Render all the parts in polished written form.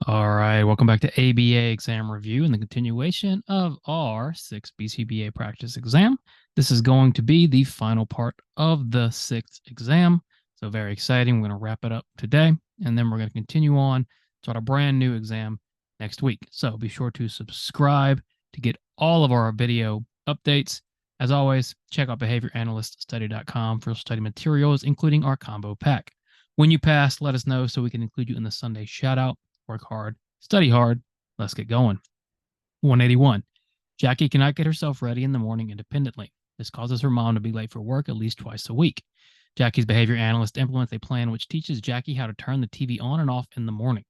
All right, welcome back to ABA exam review and the continuation of our 6th BCBA practice exam. This is going to be the final part of the 6th exam. So very exciting. We're going to wrap it up today, and then we're going to continue on to our brand new exam next week. So be sure to subscribe to get all of our video updates. As always, check out behavioranalyststudy.com for study materials, including our combo pack. When you pass, let us know so we can include you in the Sunday shout out. Work hard, study hard. Let's get going. 181. Jackie cannot get herself ready in the morning independently. This causes her mom to be late for work at least twice a week. Jackie's behavior analyst implements a plan which teaches Jackie how to turn the TV on and off in the morning.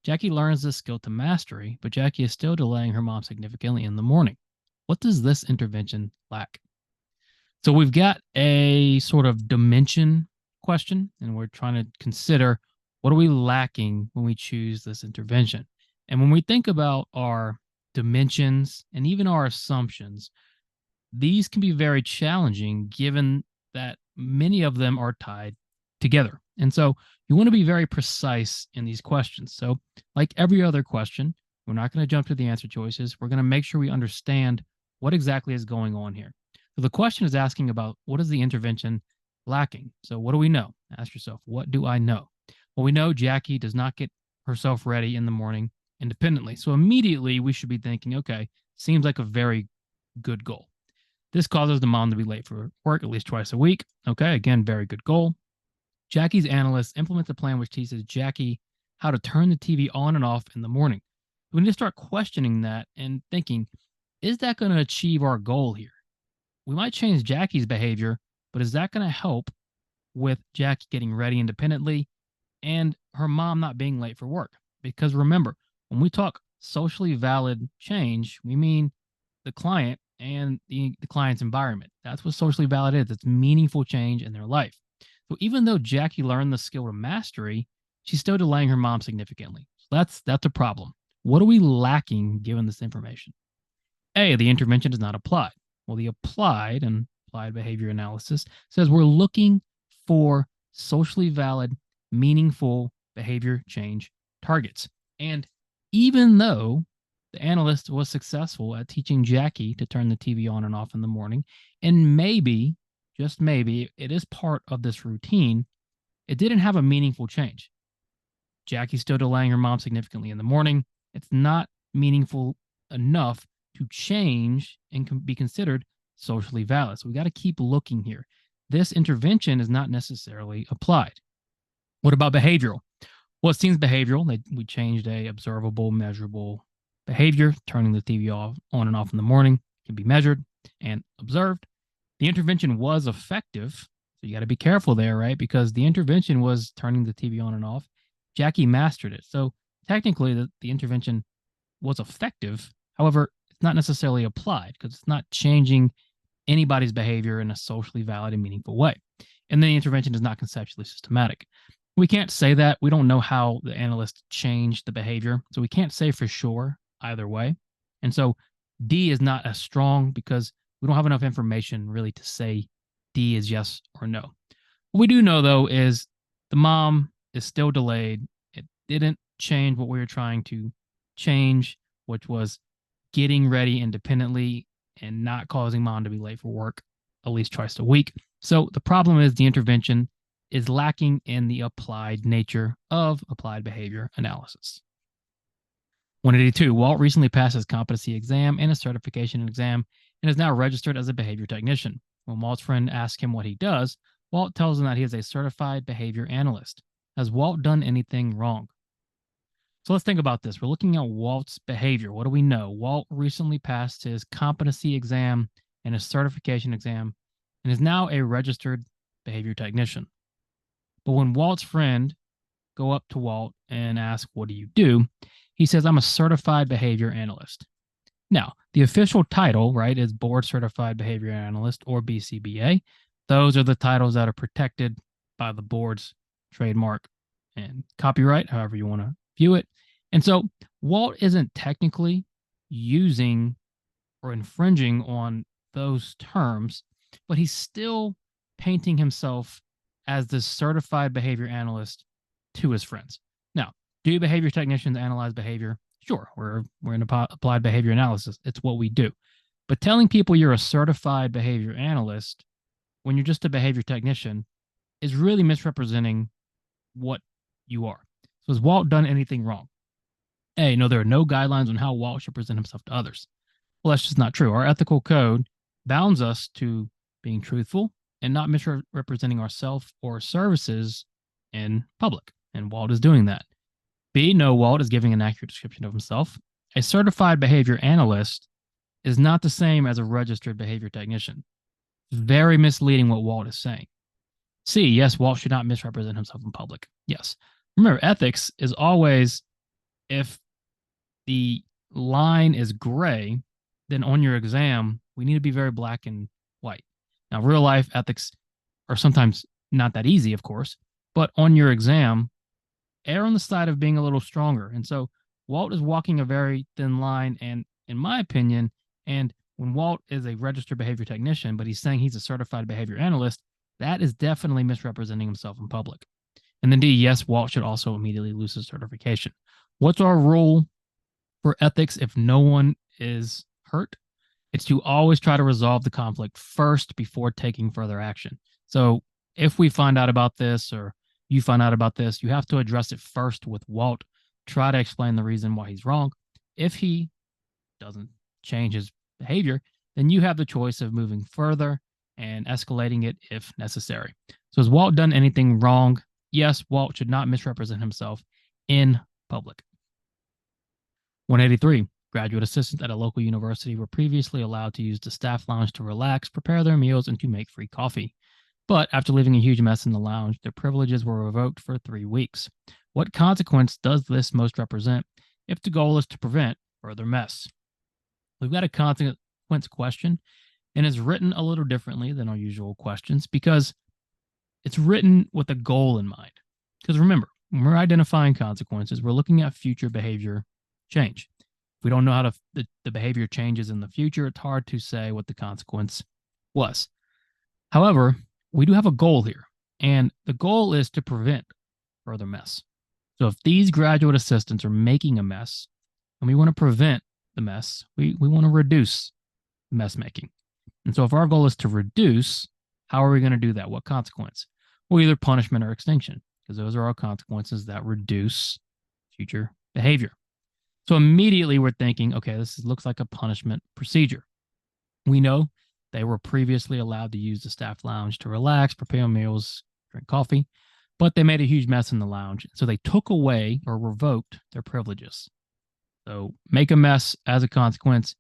Jackie learns this skill to mastery, but Jackie is still delaying her mom significantly in the morning. What does this intervention lack? So we've got a sort of dimension question, and we're trying to consider what are we lacking when we choose this intervention? And when we think about our dimensions and even our assumptions, these can be very challenging given that many of them are tied together. And so you want to be very precise in these questions. So, like every other question, we're not going to jump to the answer choices. We're going to make sure we understand what exactly is going on here. So the question is asking about what is the intervention lacking? So what do we know? Ask yourself, what do I know? Well, we know Jackie does not get herself ready in the morning independently. So immediately we should be thinking, okay, seems like a very good goal. This causes the mom to be late for work at least twice a week. Okay, again, very good goal. Jackie's analyst implements a plan which teaches Jackie how to turn the TV on and off in the morning. We need to start questioning that and thinking, is that going to achieve our goal here? We might change Jackie's behavior, but is that going to help with Jackie getting ready independently and her mom not being late for work? Because remember, when we talk socially valid change, we mean the client and the client's environment. That's what socially valid is. It's meaningful change in their life. So even though Jackie learned the skill to mastery, she's still delaying her mom significantly. So that's a problem. What are we lacking given this information? A, the intervention is not applied. Well, the applied behavior analysis says we're looking for socially valid, meaningful behavior change targets. And even though the analyst was successful at teaching Jackie to turn the TV on and off in the morning, and maybe, just maybe, it is part of this routine, it didn't have a meaningful change. Jackie's still delaying her mom significantly in the morning. It's not meaningful enough to change and can be considered socially valid. So we got to keep looking here. This intervention is not necessarily applied. What about behavioral? Well, it seems behavioral. We changed a observable, measurable behavior. Turning the TV off, on and off in the morning can be measured and observed. The intervention was effective. So you got to be careful there, right? Because the intervention was turning the TV on and off. Jackie mastered it. So technically, the intervention was effective. However, it's not necessarily applied because it's not changing anybody's behavior in a socially valid and meaningful way. And then the intervention is not conceptually systematic. We can't say that. We don't know how the analyst changed the behavior. So we can't say for sure either way. And so D is not as strong because we don't have enough information really to say D is yes or no. What we do know, though, is the mom is still delayed. It didn't change what we were trying to change, which was getting ready independently and not causing mom to be late for work at least twice a week. So the problem is the intervention is lacking in the applied nature of applied behavior analysis. 182. Walt recently passed his competency exam and his certification exam and is now registered as a behavior technician. When Walt's friend asks him what he does, Walt tells him that he is a certified behavior analyst. Has Walt done anything wrong? So let's think about this. We're looking at Walt's behavior. What do we know? Walt recently passed his competency exam and his certification exam and is now a registered behavior technician. But when Walt's friend go up to Walt and ask, what do you do? He says, I'm a certified behavior analyst. Now, the official title, right, is Board Certified Behavior Analyst, or BCBA. Those are the titles that are protected by the board's trademark and copyright, however you want to view it. And so Walt isn't technically using or infringing on those terms, but he's still painting himself as this certified behavior analyst to his friends. Now, Do behavior technicians analyze behavior? Sure, we're in applied behavior analysis. It's what we do. But telling people you're a certified behavior analyst when you're just a behavior technician is really misrepresenting what you are. So has Walt done anything wrong? A, no, there are no guidelines on how Walt should present himself to others. Well, that's just not true. Our ethical code bounds us to being truthful and not misrepresenting ourselves or services in public. And Walt is doing that. B, no, Walt is giving an accurate description of himself. A certified behavior analyst is not the same as a registered behavior technician. Very misleading what Walt is saying. C, yes, Walt should not misrepresent himself in public. Yes. Remember, ethics is always, if the line is gray, then on your exam, we need to be very black and white. Now, real life ethics are sometimes not that easy, of course, but on your exam, err on the side of being a little stronger. And so Walt is walking a very thin line. And in my opinion, and when Walt is a registered behavior technician, but he's saying he's a certified behavior analyst, that is definitely misrepresenting himself in public. And then D, yes, Walt should also immediately lose his certification. What's our rule for ethics if no one is hurt? It's to always try to resolve the conflict first before taking further action. So if we find out about this, or you find out about this, you have to address it first with Walt. Try to explain the reason why he's wrong. If he doesn't change his behavior, then you have the choice of moving further and escalating it if necessary. So has Walt done anything wrong? Yes, Walt should not misrepresent himself in public. 183. Graduate assistants at a local university were previously allowed to use the staff lounge to relax, prepare their meals, and to make free coffee. But after leaving a huge mess in the lounge, their privileges were revoked for 3 weeks. What consequence does this most represent if the goal is to prevent further mess? We've got a consequence question, and it's written a little differently than our usual questions because it's written with a goal in mind. Because remember, when we're identifying consequences, we're looking at future behavior change. If we don't know how the behavior changes in the future, it's hard to say what the consequence was. However, we do have a goal here, and the goal is to prevent further mess. So if these graduate assistants are making a mess and we want to prevent the mess, we want to reduce mess making. And so if our goal is to reduce, how are we going to do that? What consequence? Well, either punishment or extinction, because those are our consequences that reduce future behavior. So immediately we're thinking, okay, this looks like a punishment procedure. We know they were previously allowed to use the staff lounge to relax, prepare meals, drink coffee, but they made a huge mess in the lounge. So they took away or revoked their privileges. So make a mess as a consequence,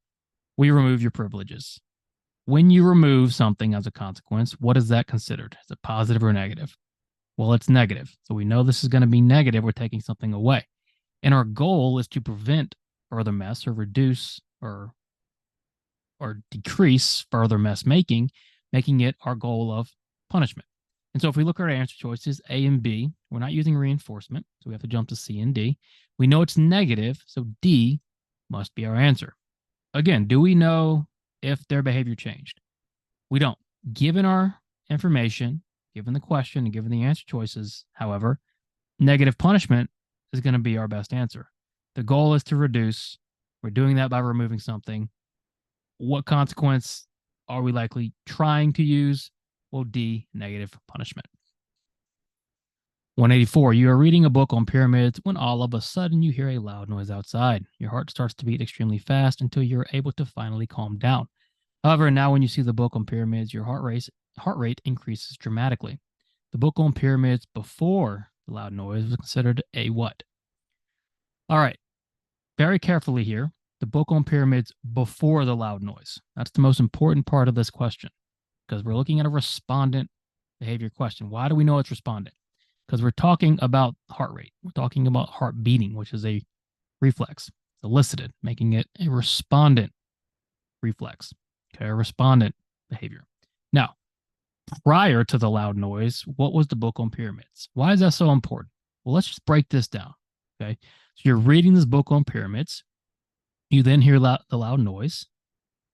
we remove your privileges. When you remove something as a consequence, what is that considered? Is it positive or negative? Well, it's negative. So we know this is going to be negative. We're taking something away. And our goal is to prevent further mess or reduce or decrease further mess making it our goal of punishment. And so if we look at our answer choices, A and B, we're not using reinforcement, so we have to jump to C and D. We know it's negative, so D must be our answer. Again, do we know if their behavior changed? We don't. Given our information, given the question, and given the answer choices, however, negative punishment is going to be our best answer. The goal is to reduce. We're doing that by removing something. What consequence are we likely trying to use? Well, D, negative punishment. 184, you are reading a book on pyramids when all of a sudden you hear a loud noise outside. Your heart starts to beat extremely fast until you're able to finally calm down. However, now when you see the book on pyramids, your heart rate increases dramatically. The book on pyramids before the loud noise was considered a what? All right, very carefully here. The book on pyramids before the loud noise. That's the most important part of this question because we're looking at a respondent behavior question. Why do we know it's respondent? Because we're talking about heart rate. We're talking about heart beating, which is a reflex. It's elicited, making it a respondent reflex. Okay, a respondent behavior. Now, prior to the loud noise, what was the book on pyramids? Why is that so important? Well, let's just break this down. Okay, so you're reading this book on pyramids. You then hear the loud noise.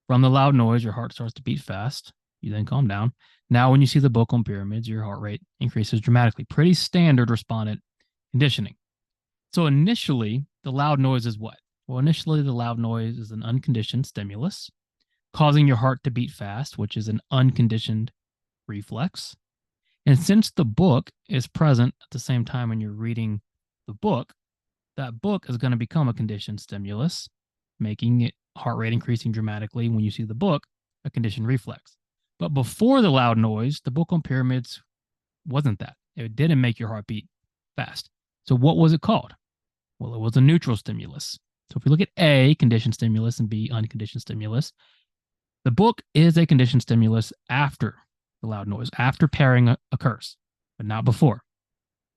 From the loud noise, your heart starts to beat fast. You then calm down. Now, when you see the book on pyramids, your heart rate increases dramatically. Pretty standard respondent conditioning. So initially, the loud noise is what? Well, initially, the loud noise is an unconditioned stimulus, causing your heart to beat fast, which is an unconditioned reflex. And since the book is present at the same time when you're reading the book, that book is going to become a conditioned stimulus, making it heart rate increasing dramatically when you see the book, a conditioned reflex. But before the loud noise, the book on pyramids wasn't that. It didn't make your heart beat fast. So what was it called? Well, it was a neutral stimulus. So if we look at A, conditioned stimulus, and B, unconditioned stimulus, the book is a conditioned stimulus after the loud noise, after pairing occurs, but not before.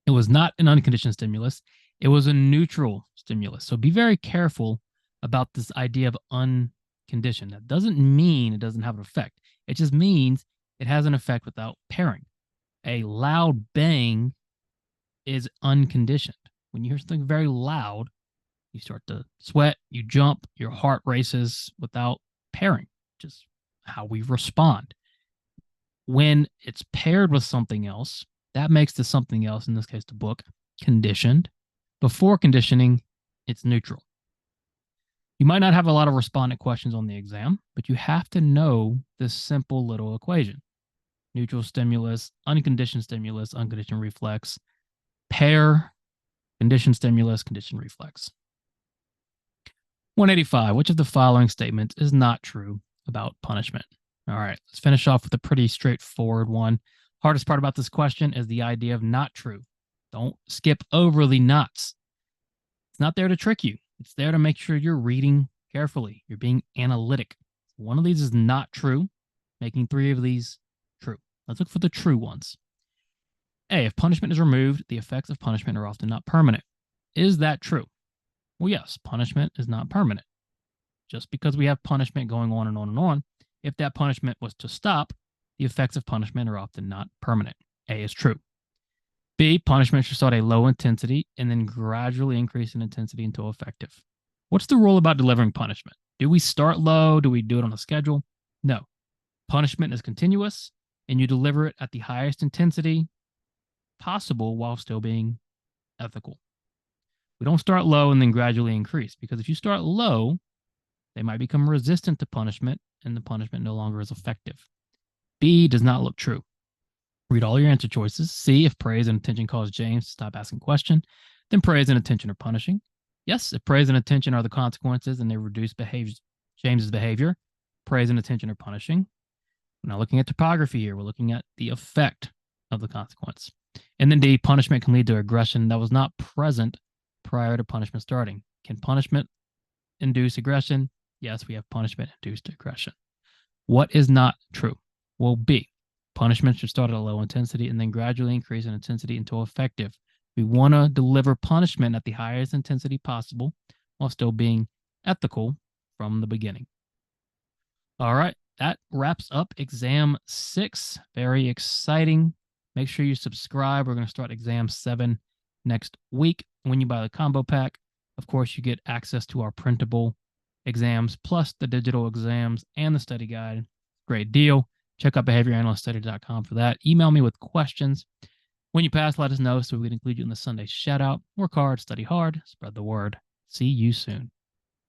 It was not an unconditioned stimulus. It was a neutral stimulus. So be very careful about this idea of unconditioned. That doesn't mean it doesn't have an effect. It just means it has an effect without pairing. A loud bang is unconditioned. When you hear something very loud, you start to sweat, you jump, your heart races without pairing, just how we respond. When it's paired with something else, that makes the something else, in this case the book, conditioned. Before conditioning, it's neutral. You might not have a lot of respondent questions on the exam, but you have to know this simple little equation. Neutral stimulus, unconditioned reflex, pair, conditioned stimulus, conditioned reflex. 185, which of the following statements is not true about punishment? All right, let's finish off with a pretty straightforward one. Hardest part about this question is the idea of not true. Don't skip over the nots. It's not there to trick you. It's there to make sure you're reading carefully. You're being analytic. One of these is not true, making 3 of these true. Let's look for the true ones. A, if punishment is removed, the effects of punishment are often not permanent. Is that true? Well, yes, punishment is not permanent. Just because we have punishment going on and on and on, if that punishment was to stop, the effects of punishment are often not permanent. A is true. B, punishment should start at a low intensity and then gradually increase in intensity until effective. What's the rule about delivering punishment? Do we start low? Do we do it on a schedule? No. Punishment is continuous, and you deliver it at the highest intensity possible while still being ethical. We don't start low and then gradually increase, because if you start low, they might become resistant to punishment and the punishment no longer is effective. B does not look true. Read all your answer choices. C, if praise and attention cause James to stop asking questions, then praise and attention are punishing. Yes, if praise and attention are the consequences and they reduce James's behavior, praise and attention are punishing. We're not looking at topography here. We're looking at the effect of the consequence. And then D, punishment can lead to aggression that was not present prior to punishment starting. Can punishment induce aggression? Yes, we have punishment-induced aggression. What is not true? Well, B, punishment should start at a low intensity and then gradually increase in intensity until effective. We want to deliver punishment at the highest intensity possible while still being ethical from the beginning. All right, that wraps up exam 6. Very exciting. Make sure you subscribe. We're going to start exam 7 next week. When you buy the combo pack, of course, you get access to our printable exams plus the digital exams and the study guide. Great deal. Check out behavioranalyststudy.com for that. Email me with questions. When you pass, let us know so we can include you in the Sunday shout out. Work hard, study hard, spread the word. See you soon.